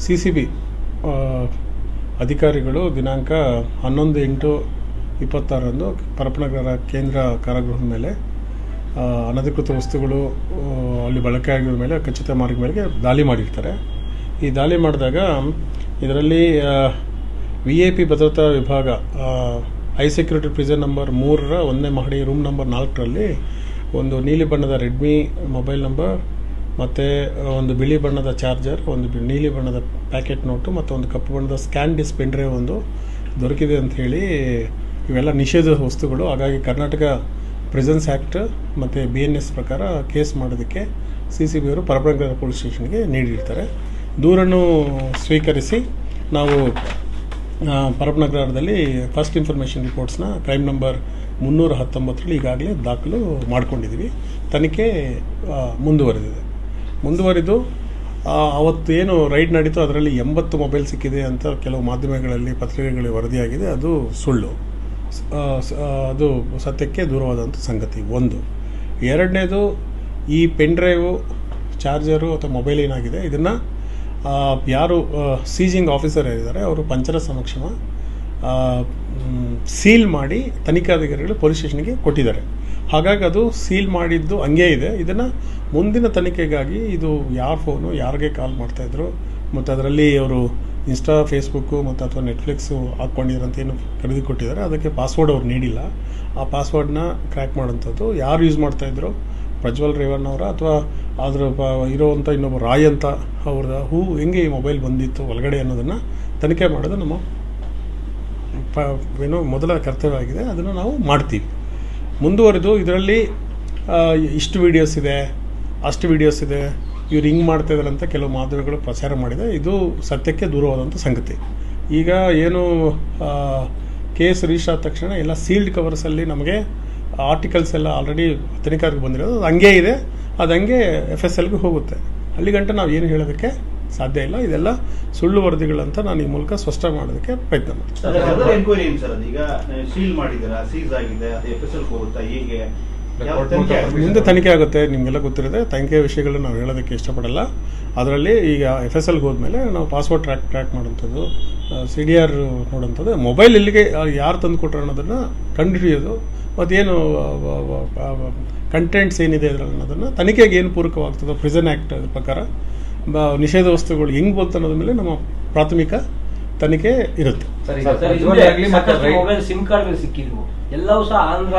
CCB ಅಧಿಕಾರಿಗಳು ದಿನಾಂಕ 11/8/26 ಪರಪ್ಪನಗರ ಕೇಂದ್ರ ಕಾರಾಗೃಹದ ಮೇಲೆ ಅನಧಿಕೃತ ವಸ್ತುಗಳು ಅಲ್ಲಿ ಬಳಕೆ ಆಗಿರೋ ಮೇಲೆ ಖಚಿತ ಮಾರ್ಗ ಮೇರೆಗೆ ದಾಳಿ ಮಾಡಿರ್ತಾರೆ. ಈ ದಾಳಿ ಮಾಡಿದಾಗ ಇದರಲ್ಲಿ VIP ಭದ್ರತಾ ವಿಭಾಗ ಹೈ ಸೆಕ್ಯೂರಿಟಿ ಪ್ರಿಸನ್ ನಂಬರ್ 3ರ 1ನೇ ಮಹಡಿ ರೂಮ್ ನಂಬರ್ 4ರಲ್ಲಿ ಒಂದು ನೀಲಿ ಬಣ್ಣದ ರೆಡ್ಮಿ ಮೊಬೈಲ್ ನಂಬರ್ ಮತ್ತು ಒಂದು ಬಿಳಿ ಬಣ್ಣದ ಚಾರ್ಜರ್, ಒಂದು ನೀಲಿ ಬಣ್ಣದ ಪ್ಯಾಕೆಟ್ ನೋಟು ಮತ್ತು ಒಂದು ಕಪ್ಪು ಬಣ್ಣದ ಸ್ಕ್ಯಾನ್ ಡಿಸ್ ಪೆನ್ ಡ್ರೈವ್ ಒಂದು ದೊರಕಿದೆ ಅಂತ ಹೇಳಿ ಇವೆಲ್ಲ ನಿಷೇಧ ವಸ್ತುಗಳು. ಹಾಗಾಗಿ ಕರ್ನಾಟಕ ಪ್ರಿಸನ್ಸ್ ಆ್ಯಕ್ಟ್ ಮತ್ತು BNS ಪ್ರಕಾರ ಕೇಸ್ ಮಾಡೋದಕ್ಕೆ CCB ಅವರು ಪರಪ್ಪನಗರ ಪೊಲೀಸ್ ಸ್ಟೇಷನ್ಗೆ ನೀಡಿರ್ತಾರೆ. ದೂರನ್ನು ಸ್ವೀಕರಿಸಿ ನಾವು ಪರಪ್ಪನಗರದಲ್ಲಿ ಫಸ್ಟ್ ಇನ್ಫಾರ್ಮೇಷನ್ ರಿಪೋರ್ಟ್ಸ್ನ ಕ್ರೈಮ್ ನಂಬರ್ 319ರಲ್ಲಿ ಈಗಾಗಲೇ ದಾಖಲು ಮಾಡ್ಕೊಂಡಿದ್ದೀವಿ. ತನಿಖೆ ಮುಂದುವರಿದು ಅವತ್ತು ಏನು ರೈಡ್ ನಡೀತೋ ಅದರಲ್ಲಿ 80 ಮೊಬೈಲ್ ಸಿಕ್ಕಿದೆ ಅಂತ ಕೆಲವು ಮಾಧ್ಯಮಗಳಲ್ಲಿ ಪತ್ರಿಕೆಗಳಲ್ಲಿ ವರದಿಯಾಗಿದೆ. ಅದು ಸುಳ್ಳು, ಅದು ಸತ್ಯಕ್ಕೆ ದೂರವಾದಂಥ ಸಂಗತಿ. ಒಂದು. ಎರಡನೇದು, ಈ ಪೆನ್ ಡ್ರೈವು, ಚಾರ್ಜರು ಅಥವಾ ಮೊಬೈಲ್ ಏನಾಗಿದೆ ಇದನ್ನು ಯಾರು ಸೀಜಿಂಗ್ ಆಫೀಸರ್ ಇದ್ದಾರೆ ಅವರು ಪಂಚರ ಸಮಕ್ಷಮ ಸೀಲ್ ಮಾಡಿ ತನಿಖಾಧಿಕಾರಿಗಳು ಪೊಲೀಸ್ ಸ್ಟೇಷನ್ಗೆ ಕೊಟ್ಟಿದ್ದಾರೆ. ಹಾಗಾಗಿ ಅದು ಸೀಲ್ ಮಾಡಿದ್ದು ಹಂಗೇ ಇದೆ. ಇದನ್ನು ಮುಂದಿನ ತನಿಖೆಗಾಗಿ ಇದು ಯಾರ ಫೋನು, ಯಾರಿಗೆ ಕಾಲ್ ಮಾಡ್ತಾಯಿದ್ರು ಮತ್ತು ಅದರಲ್ಲಿ ಅವರು ಇನ್ಸ್ಟಾ, ಫೇಸ್ಬುಕ್ಕು ಮತ್ತು ಅಥವಾ ನೆಟ್ಫ್ಲಿಕ್ಸು ಹಾಕ್ಕೊಂಡಿದ್ರಂತ ಏನು ಖರೀದಿ ಕೊಟ್ಟಿದ್ದಾರೆ ಅದಕ್ಕೆ ಪಾಸ್ವರ್ಡ್ ಅವ್ರು ನೀಡಿಲ್ಲ. ಆ ಪಾಸ್ವರ್ಡ್ನ ಕ್ರ್ಯಾಕ್ ಮಾಡೋಂಥದ್ದು ಯಾರು ಯೂಸ್ ಮಾಡ್ತಾಯಿದ್ರು, ಪ್ರಜ್ವಲ್ ರೇವಣ್ಣವರ ಅಥವಾ ಅದರ ಇರೋವಂಥ ಇನ್ನೊಬ್ಬ ರಾಯ್ ಅಂತ ಅವ್ರದ ಹೆಂಗೆ ಈ ಮೊಬೈಲ್ ಬಂದಿತ್ತು ಒಳಗಡೆ ಅನ್ನೋದನ್ನು ತನಿಖೆ ಮಾಡೋದು ನಮ್ಮ ಮೊದಲ ಕರ್ತವ್ಯ ಆಗಿದೆ. ಅದನ್ನು ನಾವು ಮಾಡ್ತೀವಿ. ಮುಂದುವರೆದು ಇದರಲ್ಲಿ ಇಷ್ಟು ವೀಡಿಯೋಸ್ ಇದೆ, ಅಷ್ಟು ವೀಡಿಯೋಸ್ ಇದೆ, ಇವ್ರು ಹಿಂಗೆ ಮಾಡ್ತಾಯಿದ್ದಾರೆ ಅಂತ ಕೆಲವು ಮಾಧ್ಯಮಗಳು ಪ್ರಚಾರ ಮಾಡಿದೆ. ಇದು ಸತ್ಯಕ್ಕೆ ದೂರವಾದಂಥ ಸಂಗತಿ. ಈಗ ಏನು ಕೇಸ್ ರಿಜಿಸ್ಟರ್ ಆದ ತಕ್ಷಣ ಎಲ್ಲ ಸೀಲ್ಡ್ ಕವರ್ಸಲ್ಲಿ ನಮಗೆ ಆರ್ಟಿಕಲ್ಸ್ ಎಲ್ಲ ಆಲ್ರೆಡಿ ತನಿಖಾರಿಗೆ ಬಂದಿರೋದು ಅದು ಹಂಗೇ ಇದೆ. ಅದು ಹಂಗೆ FSLಗೆ ಹೋಗುತ್ತೆ. ಅಲ್ಲಿಗಂಟ ನಾವು ಏನು ಹೇಳೋದಕ್ಕೆ ಸಾಧ್ಯ ಇಲ್ಲ. ಇದೆಲ್ಲ ಸುಳ್ಳು ವರದಿಗಳಂತ ನಾನು ಈ ಮೂಲಕ ಸ್ಪಷ್ಟ ಮಾಡೋದಕ್ಕೆ ಪ್ರಯತ್ನ ಮಾಡ್ತೀನಿ. ಮುಂದೆ ತನಿಖೆ ಆಗುತ್ತೆ. ನಿಮಗೆಲ್ಲ ಗೊತ್ತಿರುತ್ತೆ. ತನಿಖೆ ವಿಷಯಗಳನ್ನ ನಾವು ಹೇಳೋದಕ್ಕೆ ಇಷ್ಟಪಡಲ್ಲ. ಅದರಲ್ಲಿ ಈಗ FSLಗೆ ಹೋದ್ಮೇಲೆ ನಾವು ಪಾಸ್ವರ್ಡ್ ಟ್ರ್ಯಾಕ್ ಮಾಡೋಂಥದ್ದು, CDR ನೋಡೋಂಥದ್ದು, ಮೊಬೈಲ್ ಎಲ್ಲಿಗೆ ಯಾರು ತಂದು ಕೊಟ್ಟರು ಅನ್ನೋದನ್ನು ಕಂಡುಹಿಡಿಯೋದು, ಮತ್ತೇನು ಕಂಟೆಂಟ್ಸ್ ಏನಿದೆ ಅದರಲ್ಲಿ ಅನ್ನೋದನ್ನು ತನಿಖೆಗೆ ಏನು ಪೂರಕವಾಗ್ತದೋ ಪ್ರಿಸನ್ ಆ್ಯಕ್ಟ್ ಪ್ರಕಾರ ನಿಷೇಧ ವಸ್ತುಗಳು ಹೆಂಗೆ ಬಂತು ಅನ್ನೋದ್ರ ಮೇಲೆ ನಮ್ಮ ಪ್ರಾಥಮಿಕ ತನಿಖೆ ಇರುತ್ತೆ. ಮೊಬೈಲ್ ಸಿಮ್ ಕಾರ್ಡ್ಗಳು ಸಿಕ್ಕಿದ್ವು, ಎಲ್ಲವೂ ಸಹ ಆಂಧ್ರ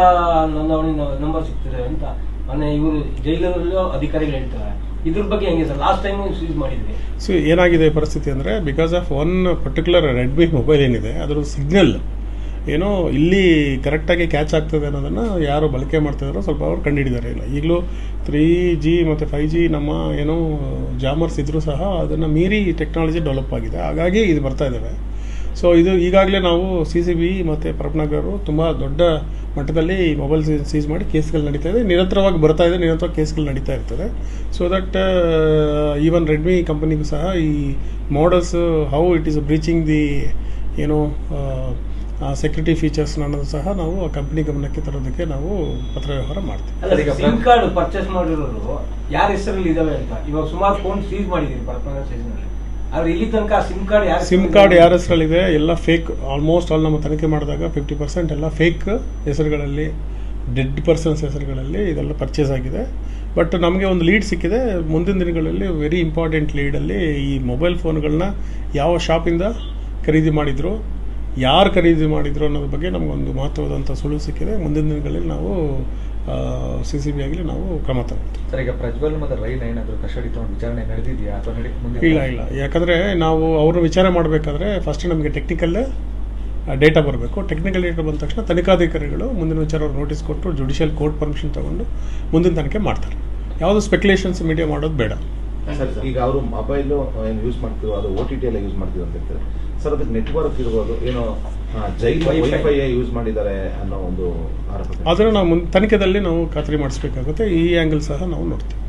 ನೋಂದಣಿ ನಂಬರ್ ಸಿಗ್ತದೆ ಅಂತ ಮೊನ್ನೆ ಇವರು ಜೈಲಲ್ಲೂ ಅಧಿಕಾರಿಗಳು ಹೇಳ್ತಾರೆ. ಇದ್ರ ಬಗ್ಗೆ ಹೆಂಗೆ ಸರ್? ಲಾಸ್ಟ್ ಟೈಮ್ ಸೀಸ್ ಮಾಡಿದ್ವಿ. ಸೊ ಏನಾಗಿದೆ ಪರಿಸ್ಥಿತಿ ಅಂದರೆ, because of one particular Redmi mobile ಏನಿದೆ ಅದರ ಸಿಗ್ನಲ್ ಏನೋ ಇಲ್ಲಿ ಕರೆಕ್ಟಾಗಿ ಕ್ಯಾಚ್ ಆಗ್ತದೆ ಅನ್ನೋದನ್ನು ಯಾರು ಬಳಕೆ ಮಾಡ್ತಾಯಿದ್ರು ಸ್ವಲ್ಪ ಅವ್ರು ಕಂಡುಹಿಡಿದಾರೆ. ಇಲ್ಲ ಈಗಲೂ 3G ಮತ್ತು 5G ನಮ್ಮ ಏನೋ ಜಾಮರ್ಸ್ ಇದ್ದರೂ ಸಹ ಅದನ್ನು ಮೀರಿ ಟೆಕ್ನಾಲಜಿ ಡೆವಲಪ್ ಆಗಿದೆ. ಹಾಗಾಗಿ ಇದು ಬರ್ತಾ ಇದ್ದಾವೆ. ಸೊ ಇದು ಈಗಾಗಲೇ ನಾವು CCB ಮತ್ತು ಪರಪ್ಪನಗರರು ತುಂಬ ದೊಡ್ಡ ಮಟ್ಟದಲ್ಲಿ ಮೊಬೈಲ್ ಸೀಸ್ ಮಾಡಿ ಕೇಸ್ಗಳು ನಡೀತಾ ಇದೆ. ನಿರಂತರವಾಗಿ ಬರ್ತಾ ಇದೆ, ನಿರಂತರವಾಗಿ ಕೇಸ್ಗಳು ನಡೀತಾ ಇರ್ತದೆ. ಸೊ ದಟ್ ಈವನ್ ರೆಡ್ಮಿ ಕಂಪನಿಗೂ ಸಹ ಈ models how it is ಬ್ರೀಚಿಂಗ್ the ಏನೋ ಸೆಕ್ಯೂರಿಟಿ ಫೀಚರ್ಸ್ ಅನ್ನೋದು ಸಹ ನಾವು ಆ ಕಂಪನಿ ಗಮನಕ್ಕೆ ತರೋದಕ್ಕೆ ನಾವು ಪತ್ರ ವ್ಯವಹಾರ ಮಾಡ್ತೀವಿ. ಸಿಮ್ ಕಾರ್ಡ್ ಪರ್ಚೇಸ್ ಮಾಡಿರೋರು ಯಾರ ಹೆಸರಲ್ಲಿ ಇದಾವೆ ಅಂತ ಇವಾಗ ಸುಮಾರು ಫೋನ್ ಸೀಸ್ ಮಾಡಿದ್ದೀವಿ ಪರಪ್ಪನಗರ ಸ್ಟೇಷನಲ್ಲಿ. ಆದ್ರೆ ಇಲ್ಲಿ ತನಕ ಸಿಮ್ ಕಾರ್ಡ್ ಯಾರ ಹೆಸರಲ್ಲಿದೆ ಎಲ್ಲ ಫೇಕ್. ಆಲ್ಮೋಸ್ಟ್ ಆಲ್ ನಮ್ಮ ತನಿಖೆ ಮಾಡಿದಾಗ 50% ಎಲ್ಲ ಫೇಕ್ ಹೆಸರುಗಳಲ್ಲಿ, ಡೆಡ್ ಪರ್ಸನ್ಸ್ ಹೆಸರುಗಳಲ್ಲಿ ಇದೆಲ್ಲ ಪರ್ಚೇಸ್ ಆಗಿದೆ. ಬಟ್ ನಮಗೆ ಒಂದು ಲೀಡ್ ಸಿಕ್ಕಿದೆ. ಮುಂದಿನ ದಿನಗಳಲ್ಲಿ ವೆರಿ ಇಂಪಾರ್ಟೆಂಟ್ ಲೀಡಲ್ಲಿ ಈ ಮೊಬೈಲ್ ಫೋನ್ಗಳನ್ನ ಯಾವ ಶಾಪಿಂದ ಖರೀದಿ ಮಾಡಿದ್ರು, ಯಾರು ಖರೀದಿ ಮಾಡಿದ್ರು ಅನ್ನೋದ್ರ ಬಗ್ಗೆ ನಮಗೊಂದು ಮಹತ್ವವಾದಂಥ ಸುಳಿವು ಸಿಕ್ಕಿದೆ. ಮುಂದಿನ ದಿನಗಳಲ್ಲಿ ನಾವು CCB ಆಗಲಿ ನಾವು ಕ್ರಮ ತಗೊಳ್ತೀವಿ. ಸರ್, ಈಗ ಪ್ರಜ್ವಲ್ ಮತ್ತು ರೈನ್ ಏನಾದರೂ ಕಸ್ಟಡಿ ತೊಗೊಂಡು ವಿಚಾರಣೆ ನಡೆದಿದೆಯಾ ಅಥವಾ ಇಲ್ಲ. ಯಾಕಂದರೆ ನಾವು ಅವ್ರನ್ನ ವಿಚಾರ ಮಾಡಬೇಕಾದ್ರೆ ಫಸ್ಟ್ ನಮಗೆ ಟೆಕ್ನಿಕಲ್ ಡೇಟಾ ಬರಬೇಕು. ಟೆಕ್ನಿಕಲ್ ಡೇಟಾ ಬಂದ ತಕ್ಷಣ ತನಿಖಾಧಿಕಾರಿಗಳು ಮುಂದಿನ ವಿಚಾರ ಅವ್ರು ನೋಟಿಸ್ ಕೊಟ್ಟು ಜುಡಿಷಿಯಲ್ ಕೋರ್ಟ್ ಪರ್ಮಿಷನ್ ತೊಗೊಂಡು ಮುಂದಿನ ತನಿಖೆ ಮಾಡ್ತಾರೆ. ಯಾವುದು ಸ್ಪೆಕ್ಯುಲೇಷನ್ಸ್ ಮೀಡಿಯಾ ಮಾಡೋದು ಬೇಡ. ಈಗ ಅವರು ಮೊಬೈಲು ಏನು ಯೂಸ್ ಮಾಡ್ತೀವೋ ಅದು OTT ಎಲ್ಲ ಯೂಸ್ ಮಾಡ್ತೀವಿ ಅಂತ ಹೇಳ್ತಾರೆ ಸರ್. ಅದಕ್ಕೆ ನೆಟ್ವರ್ಕ್ ಇರ್ಬೋದು, ಏನೋ ವೈಫೈ ಯೂಸ್ ಮಾಡಿದ್ದಾರೆ ಅನ್ನೋ ಒಂದು ಆರೋಪ. ಅದನ್ನು ನಾವು ತನಿಖೆಯಲ್ಲಿ ನಾವು ಖಾತ್ರಿ ಮಾಡಿಸ್ಬೇಕಾಗುತ್ತೆ. ಈ ಆ್ಯಂಗಲ್ ಸಹ ನಾವು ನೋಡ್ತೀವಿ.